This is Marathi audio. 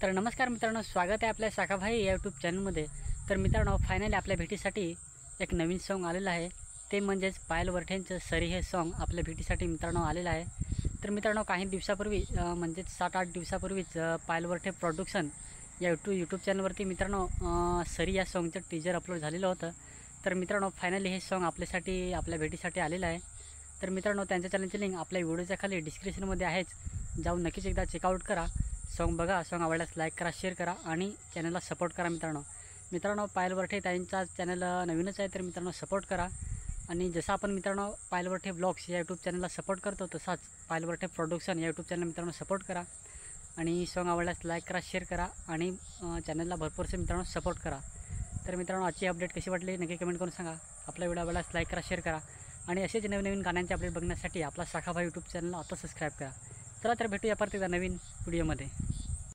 तर नमस्कार मित्रांनो, स्वागत आहे आपल्या शाखाभाई या यूट्यूब चॅनलमध्ये। तर मित्रांनो, फायनली आपल्या भेटीसाठी एक नवीन सॉन्ग आलेलं आहे, ते म्हणजेच पायल वरठेंचं सरी हे सॉन्ग आपल्या भेटीसाठी मित्रांनो आलेलं आहे। तर मित्रांनो, काही दिवसापूर्वी म्हणजेच 7-8 दिवसापूर्वीच पायल वरठे प्रोडक्शन या यूट्यूब चॅनलवरती मित्रांनो सरी या सॉन्गचं टीजर अपलोड झालेलं होतं। तर मित्रांनो, फायनली हे सॉन्ग आपल्यासाठी आपल्या भेटीसाठी आलेलं आहे। तर मित्रांनो, त्यांच्या चॅनलची लिंक आपल्या व्हिडिओच्या खाली डिस्क्रिप्शनमध्ये आहेच, जाऊन नक्कीच एकदा चेकआउट करा, सॉन्ग बघा, सॉन्ग आवडल्यास लाईक करा, शेअर करा आणि चॅनलला सपोर्ट करा। मित्रांनो पायल वरठे त्यांचा चॅनल नवीनच आहे, तर मित्रांनो सपोर्ट करा। आणि जसं आपण मित्रांनो पायल वरठे ब्लॉग्स या यूट्यूब चॅनलला सपोर्ट करतो, तसाच पायल वरठे प्रोडक्शन या यूट्यूब चॅनल मित्रांनो सपोर्ट करा आणि सॉन्ग आवडल्यास लाईक करा, शेअर करा आणि चॅनलला भरपूरसे मित्रांनो सपोर्ट करा। तर मित्रांनो, आजची अपडेट कशी वाटली नक्की कमेंट करून सांगा। आपला व्हिडिओ आवडल्यास लाईक करा, शेअर करा आणि असेच नवीन गाण्यांचे अपडेट बघण्यासाठी आपला शाखाभाई यूट्यूब चॅनलला आता सबस्क्राईब करा। चला तर भेटूया परत एकदा नवीन व्हिडिओमध्ये।